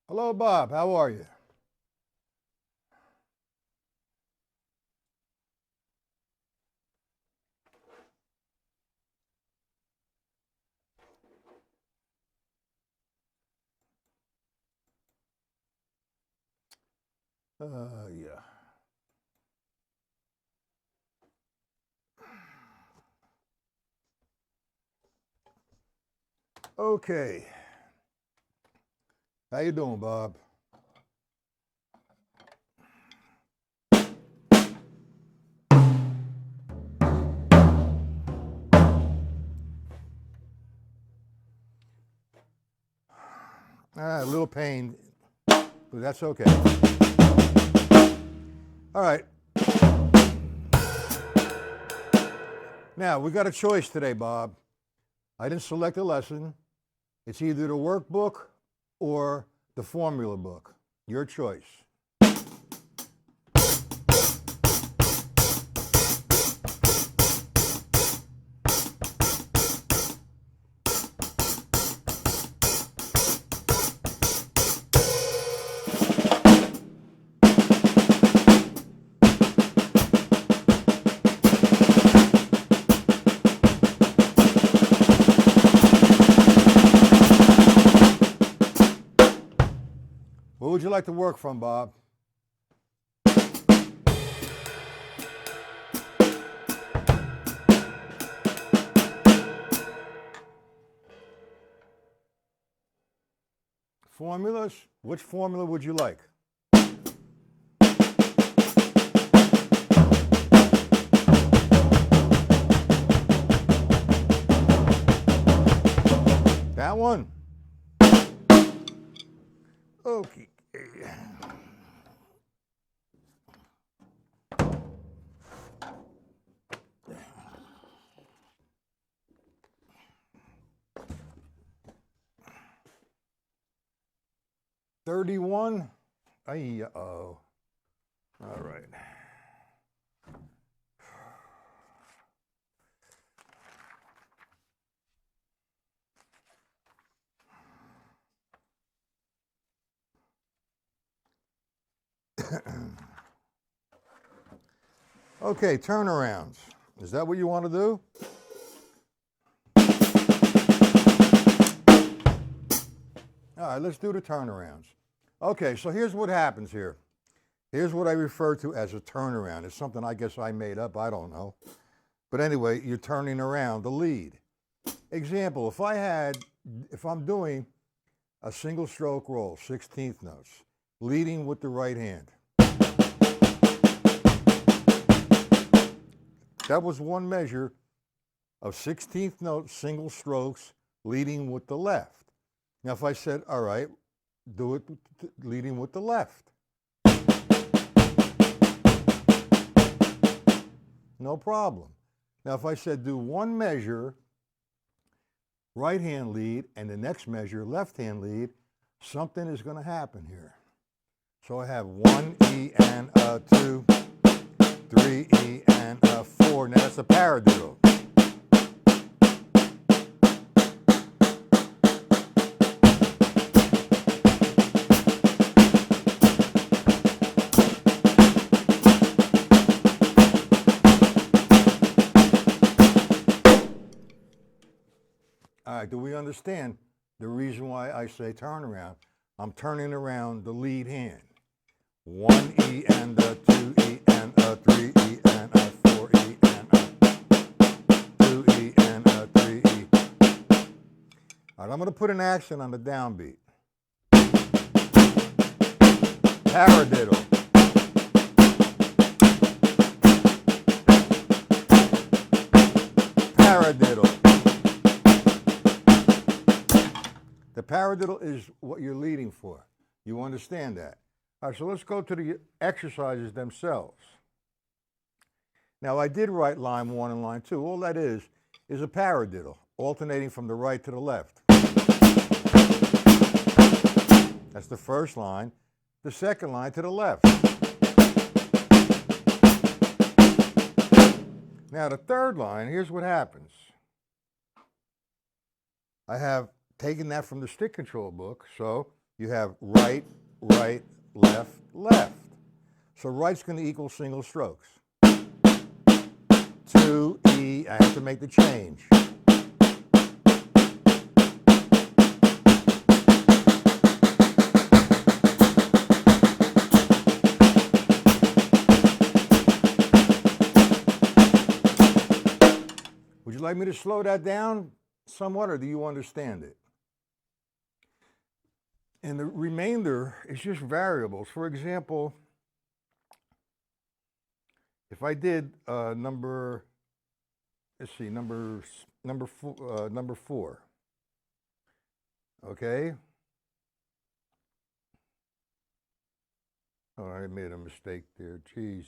Hello, Bob. How are you? Yeah. Okay. How you doing, Bob? A little pain, but that's okay. All right. Now, we got a choice today, Bob. I didn't select a lesson. It's either the workbook or the formula book. Your choice. What would you like to work from, Bob? Formulas? Which formula would you like? That one? Okay. 31. Oh. All right. Okay, turnarounds. Is that what you want to do? All right, let's do the turnarounds. Okay, so here's what happens here. Here's what I refer to as a turnaround. It's something I guess I made up, I don't know. But anyway, you're turning around the lead. Example, if I'm doing a single stroke roll, 16th notes, leading with the right hand. That was one measure of 16th note single strokes leading with the left. Now if I said, all right, do it leading with the left. No problem. Now if I said do one measure, right hand lead, and the next measure, left hand lead, something is going to happen here. So I have 1 E and a 2, 3 E and a 4. Now that's a paradiddle. All right, do we understand the reason why I say turnaround? I'm turning around the lead hand. 1 E and a 2 E and a 3 E and a 4 E and a 2 E and a 3 E. All right, I'm going to put an accent on the downbeat. Paradiddle. Paradiddle. The paradiddle is what you're leading for. You understand that? All right, so let's go to the exercises themselves. Now, I did write line 1 and line 2. All that is a paradiddle, alternating from the right to the left. That's the first line. The second line to the left. Now, the third line, here's what happens. I have taken that from the stick control book, so you have right, right, left, left. So right's going to equal single strokes. 2E, I have to make the change. Would you like me to slow that down somewhat, or do you understand it? And the remainder is just variables. For example, if I did number 4, okay? Oh, I made a mistake there, geez.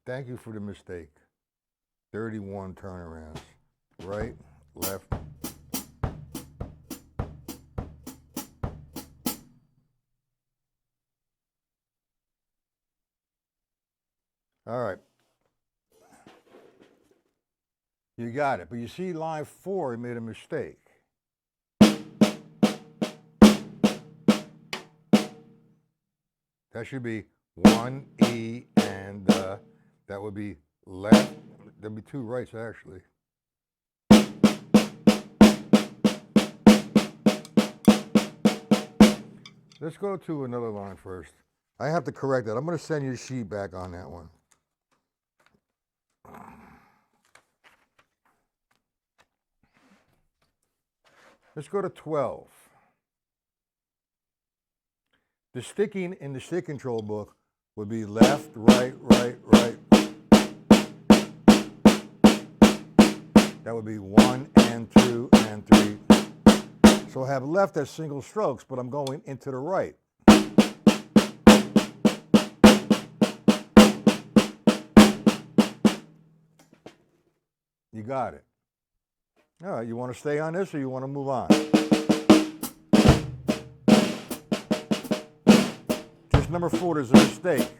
Thank you for the mistake. 31 turnarounds. Right, left. All right. You got it. But you see line 4, it made a mistake. That should be 1E, and that would be left. There'd be 2 rights, actually. Let's go to another line first. I have to correct that. I'm going to send you a sheet back on that one. Let's go to 12. The sticking in the stick control book would be left, right, right, right. That would be 1 and 2 and 3. So I have left as single strokes, but I'm going into the right. You got it. All right, you want to stay on this or you want to move on? Just number 4 is a mistake.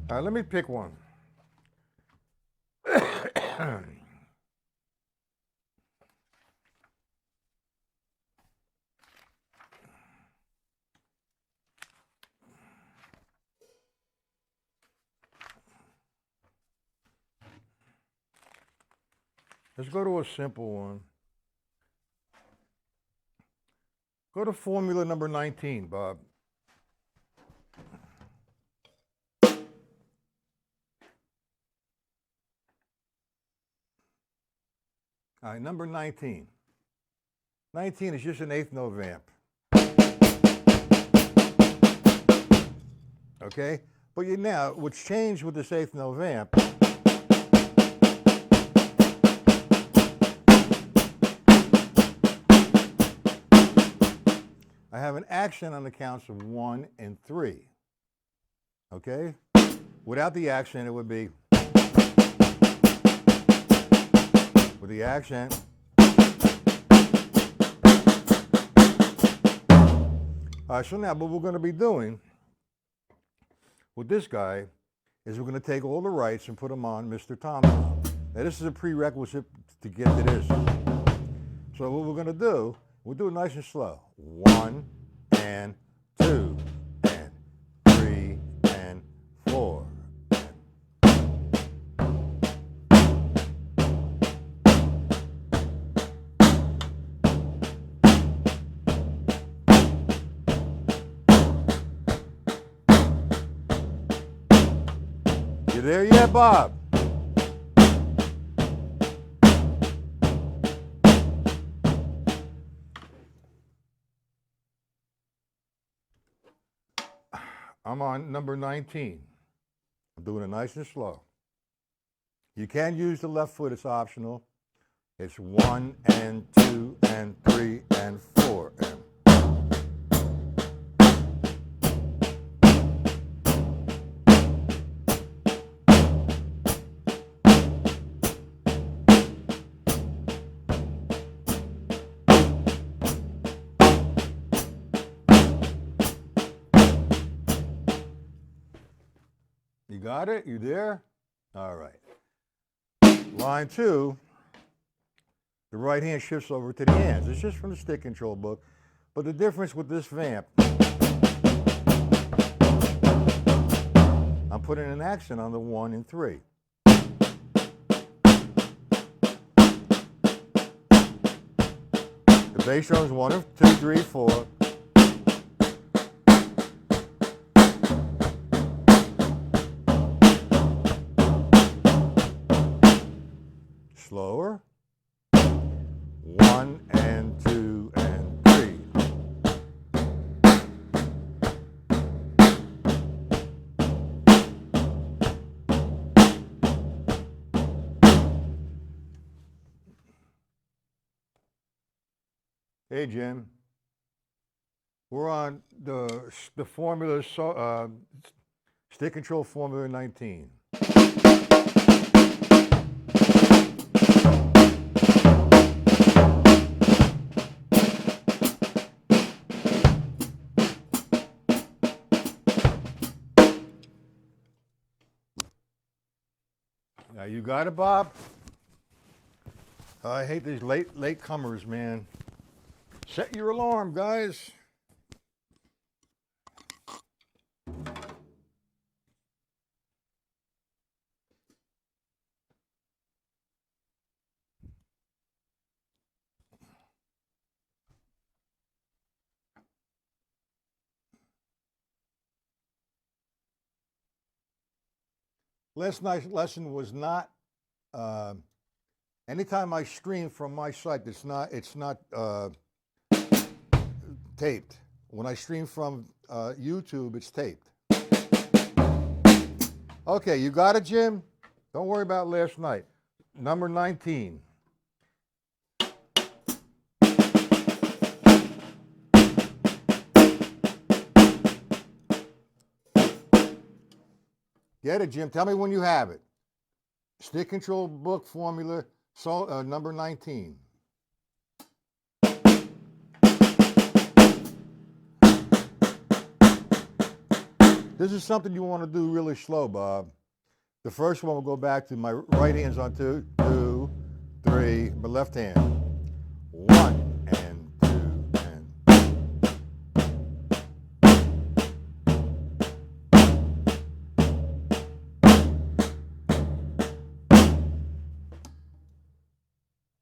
All right, let me pick one. Let's go to a simple one. Go to formula number 19, Bob. All right, number 19. 19 is just an 1/8 note vamp. Okay? But now, what's changed with this 1/8 note vamp, I have an accent on the counts of 1 and 3. Okay? Without the accent, it would be, with the accent. All right, so now what we're going to be doing with this guy is we're going to take all the rights and put them on Mr. Tom. Now this is a prerequisite to get to this. So what we're going to do, we'll do it nice and slow. 1 and 2 and 3 and 4. You there yet, Bob? I'm on number 19. I'm doing it nice and slow. You can use the left foot, it's optional. It's 1 and 2 and 3 and 4 and. got it? You there? All right. Line 2, the right hand shifts over to the hands. It's just from the stick control book. But the difference with this vamp, I'm putting an accent on the 1 and 3. The bass drum is 1, 2, 3, 4. Slower. 1 and 2 and 3. Hey Jim, we're on the formula, stick control formula 19. Now you got it, Bob? I hate these late comers, man. Set your alarm, guys. Last night's lesson was not, anytime I stream from my site, it's not taped. When I stream from YouTube, it's taped. Okay, you got it, Jim? Don't worry about last night. Number 19. Get it, Jim? Tell me when you have it. Stick control book formula, number 19. This is something you want to do really slow, Bob. The first one will go back to my right hand's on 2, 2, 3, my left hand. 1 and 2 and 3.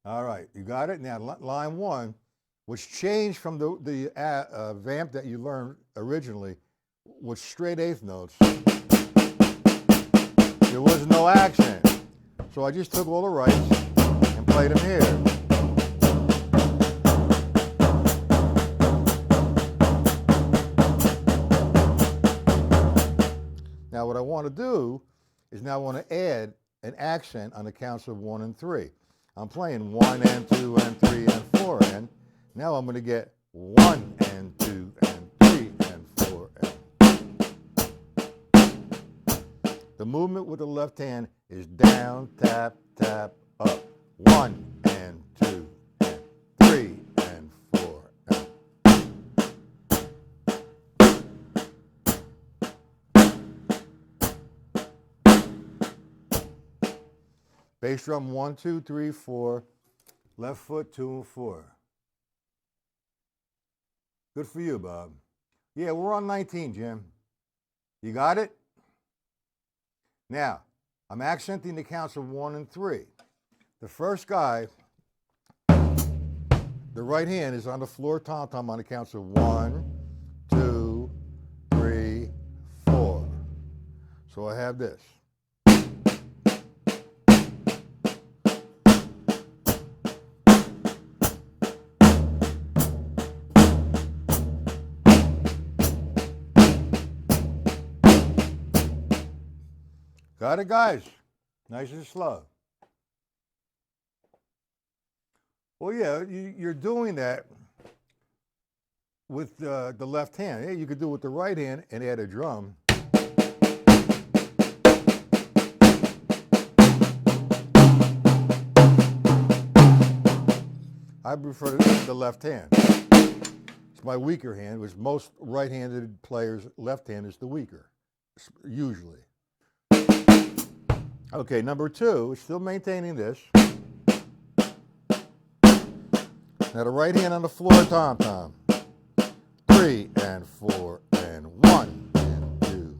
All right, you got it? Now line 1, which changed from the vamp that you learned originally, with straight eighth notes. There was no accent. So I just took all the rights and played them here. Now what I want to do is now I want to add an accent on the counts of 1 and 3. I'm playing 1 and 2 and 3 and 4 and now I'm going to get 1 and 2 and 3 and 4 and. The movement with the left hand is down, tap, tap, up. 1 and 2 and 3 and 4 and. Bass drum 1, 2, 3, 4. Left foot 2 and 4. Good for you, Bob. Yeah, we're on 19, Jim. You got it? Now, I'm accenting the counts of 1 and 3. The first guy, the right hand is on the floor tom-tom on the counts of 1, 2, 3, 4. So I have this. Got it, guys? Nice and slow. Well, yeah, you're doing that with the left hand. Yeah, you could do it with the right hand and add a drum. I prefer the left hand. It's my weaker hand, which most right-handed players' left hand is the weaker, usually. Okay, number 2 is still maintaining this. Now the right hand on the floor, tom-tom. 3 and 4 and 1 and 2.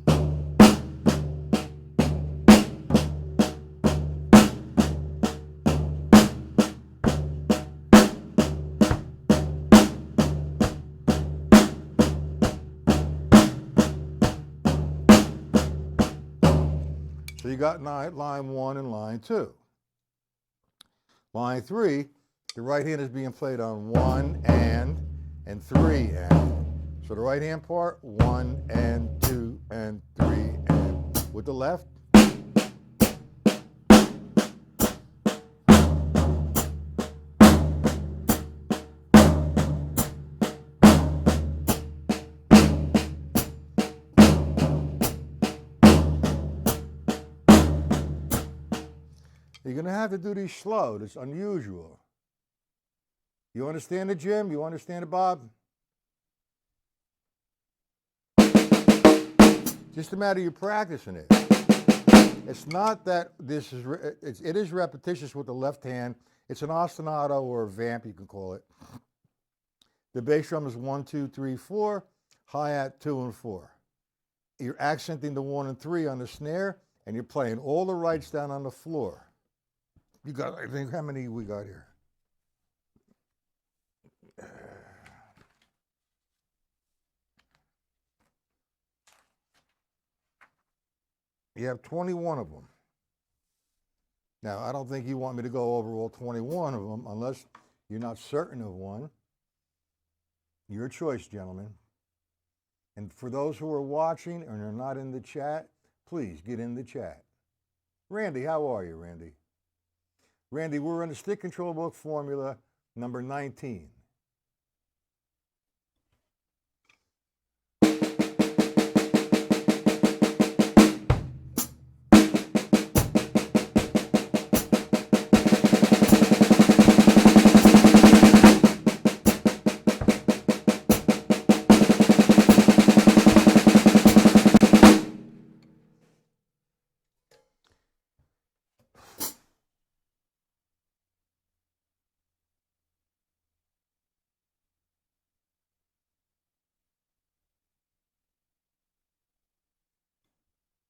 So you got line 1 and line 2. Line 3, the right hand is being played on 1 and 3 and. So the right hand part, 1 and 2 and 3 and. With the left. You're going to have to do these slow. It's unusual. You understand it, Jim? You understand it, Bob? Just a matter of you practicing it. It's not that this is, it is repetitious with the left hand. It's an ostinato or a vamp, you can call it. The bass drum is 1, 2, 3, 4, hi-hat 2 and 4. You're accenting the 1 and 3 on the snare, and you're playing all the rights down on the floor. You got, I think, how many we got here? You have 21 of them. Now, I don't think you want me to go over all 21 of them unless you're not certain of one. Your choice, gentlemen. And for those who are watching and are not in the chat, please get in the chat. Randy, how are you, Randy? Randy, we're in the stick control book formula number 19.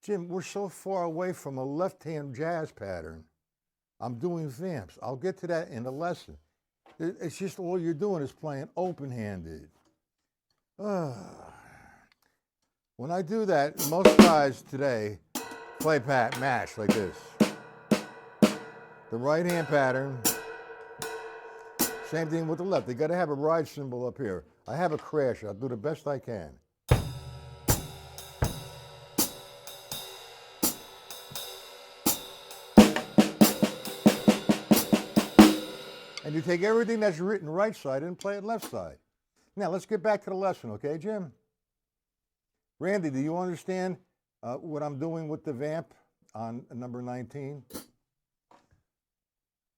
Jim, we're so far away from a left-hand jazz pattern. I'm doing vamps. I'll get to that in the lesson. It's just all you're doing is playing open-handed. When I do that, most guys today play match like this. The right-hand pattern, same thing with the left. They got to have a ride cymbal up here. I have a crash. I'll do the best I can. And you take everything that's written right side and play it left side. Now, let's get back to the lesson, okay, Jim? Randy, do you understand what I'm doing with the vamp on number 19?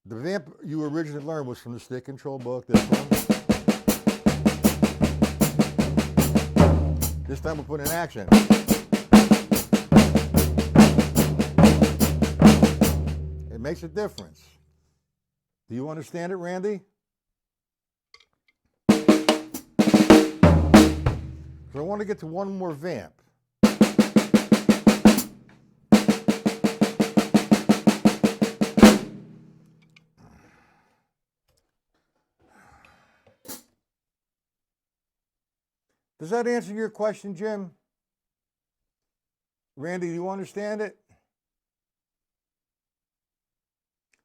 The vamp you originally learned was from the stick control book, this one. This time we'll put an accent. It makes a difference. Do you understand it, Randy? So I want to get to one more vamp. Does that answer your question, Jim? Randy, do you understand it?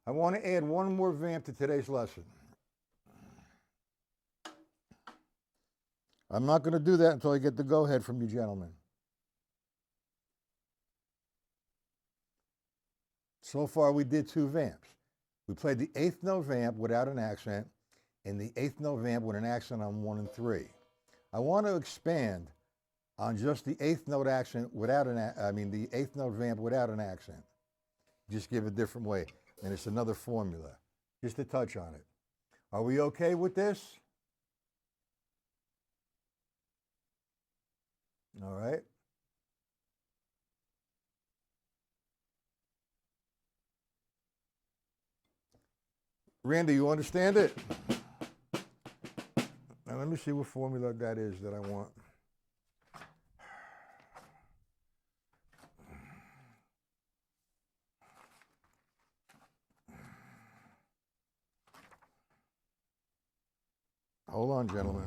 I want to add one more vamp to today's lesson. I'm not going to do that until I get the go-ahead from you gentlemen. So far, we did 2 vamps. We played the 8th note vamp without an accent and the 8th note vamp with an accent on 1 and 3. I want to expand on just the 8th note accent without the 8th note vamp without an accent. Just give it a different way. And it's another formula. Just to touch on it. Are we okay with this? All right. Randy, you understand it? Now let me see what formula that is that I want. Hold on, gentlemen.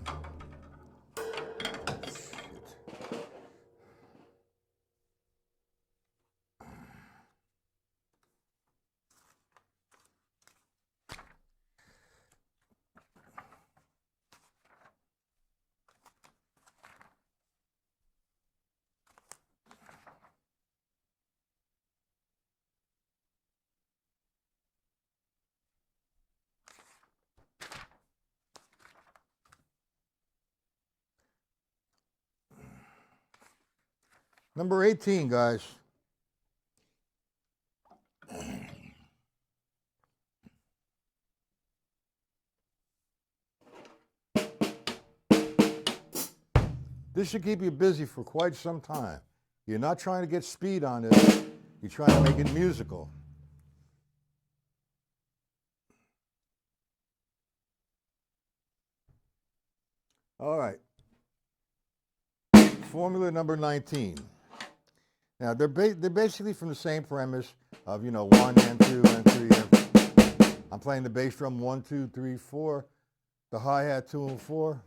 Number 18, guys. This should keep you busy for quite some time. You're not trying to get speed on this. You're trying to make it musical. All right. Formula number 19. Now, they're basically from the same premise of, 1 and 2 and 3. I'm playing the bass drum 1, 2, 3, 4. The hi-hat 2 and 4.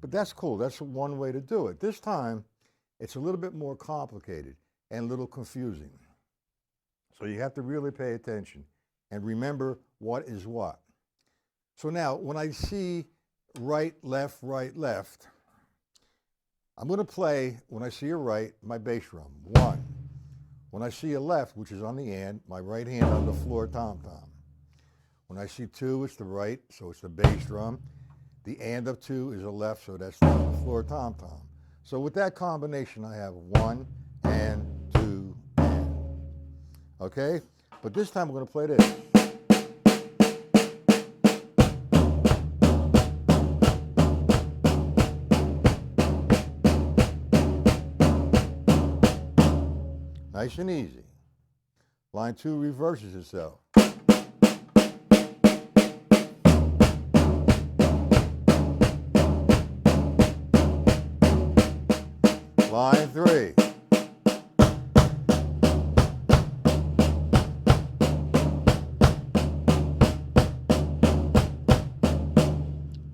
But that's cool. That's one way to do it. This time, it's a little bit more complicated and a little confusing. So you have to really pay attention and remember what is what. So now, when I see right, left, I'm going to play, when I see a right, my bass drum, 1. When I see a left, which is on the and, my right hand on the floor tom-tom. When I see 2, it's the right, so it's the bass drum. The and of 2 is a left, so that's the floor tom-tom. So with that combination, I have 1 and 2 and. Okay? But this time, I'm going to play this. Nice and easy. Line 2 reverses itself. Line 3.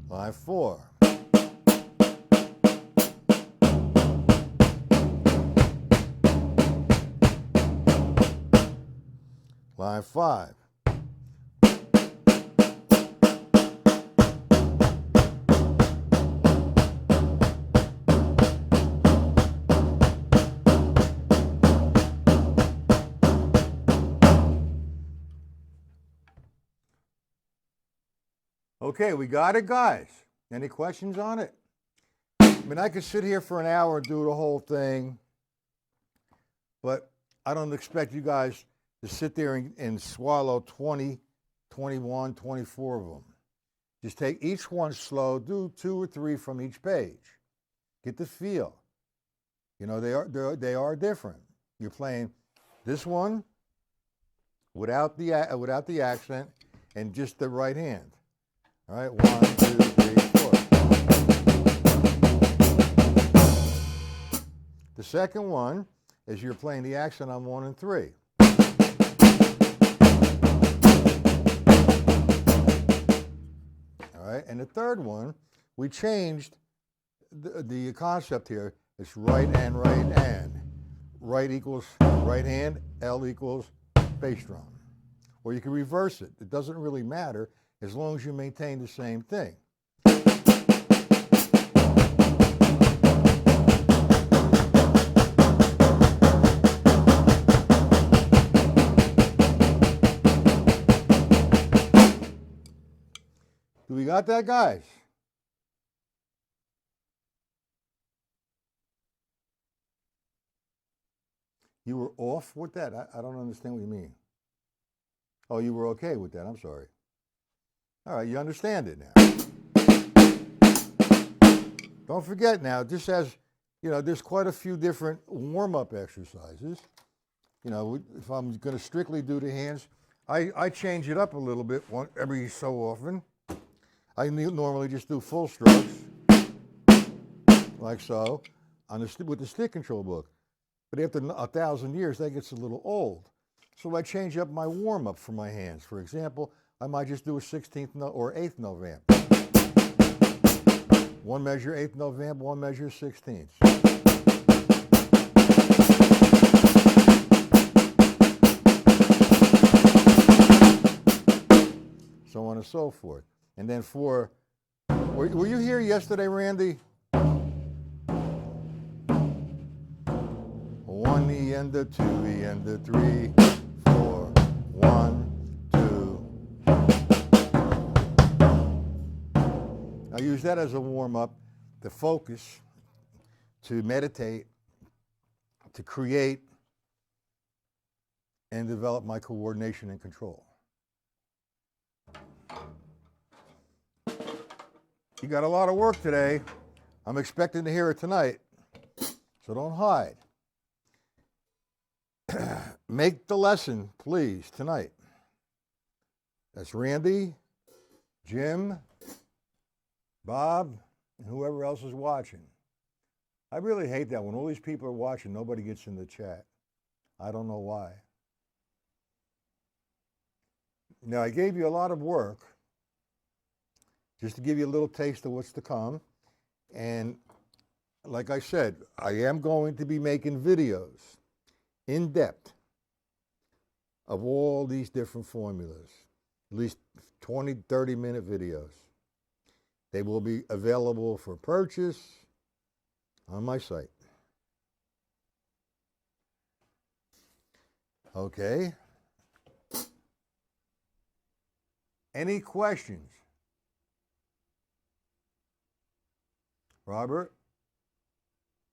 Line 4. Line 5. Okay, we got it, guys. Any questions on it? I mean, I could sit here for an hour and do the whole thing, but I don't expect you guys to sit there and swallow 20, 21, 24 of them. Just take each one slow, do 2 or 3 from each page. Get the feel. They are different. You're playing this one without the accent and just the right hand. All right, 1, 2, 3, 4. The second one is you're playing the accent on 1 and 3. All right, and the third one, we changed the concept here. It's right and right and. Right equals right hand, L equals bass drum. Or you can reverse it. It doesn't really matter as long as you maintain the same thing. Do we got that, guys? You were off with that? I don't understand what you mean. Oh, you were okay with that. I'm sorry. All right, you understand it now. Don't forget now, this has, there's quite a few different warm-up exercises you know, if I'm going to strictly do the hands, I change it up a little bit every so often. I normally just do full strokes, like so, with the stick control book. But after 1,000 years, that gets a little old. So I change up my warm-up for my hands. For example, I might just do a 16th note or 8th note vamp. One measure 8th note vamp, one measure 16ths. So on and so forth. And then were you here yesterday, Randy? 1 E and a 2 E and a 3, 4, 1, 2. I use that as a warm-up to focus, to meditate, to create, and develop my coordination and control. You got a lot of work today. I'm expecting to hear it tonight, so don't hide. Make the lesson, please, tonight. That's Randy, Jim, Bob, and whoever else is watching. I really hate that when all these people are watching, nobody gets in the chat. I don't know why. Now, I gave you a lot of work just to give you a little taste of what's to come. And like I said, I am going to be making videos in depth of all these different formulas, at least 20, 30-minute videos. They will be available for purchase on my site. Okay. Any questions? Robert,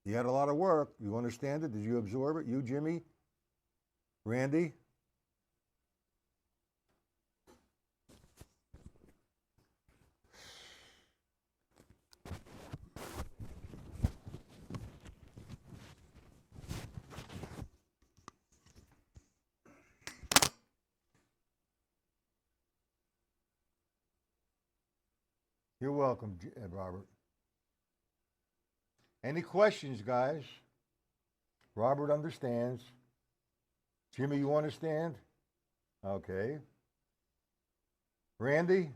you had a lot of work. You understand it? Did you absorb it? You, Jimmy? Randy? You're welcome, Robert. Any questions, guys? Robert understands. Jimmy, you understand? Okay. Randy?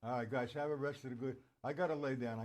All right, guys, have a rest of the good. I got to lay down.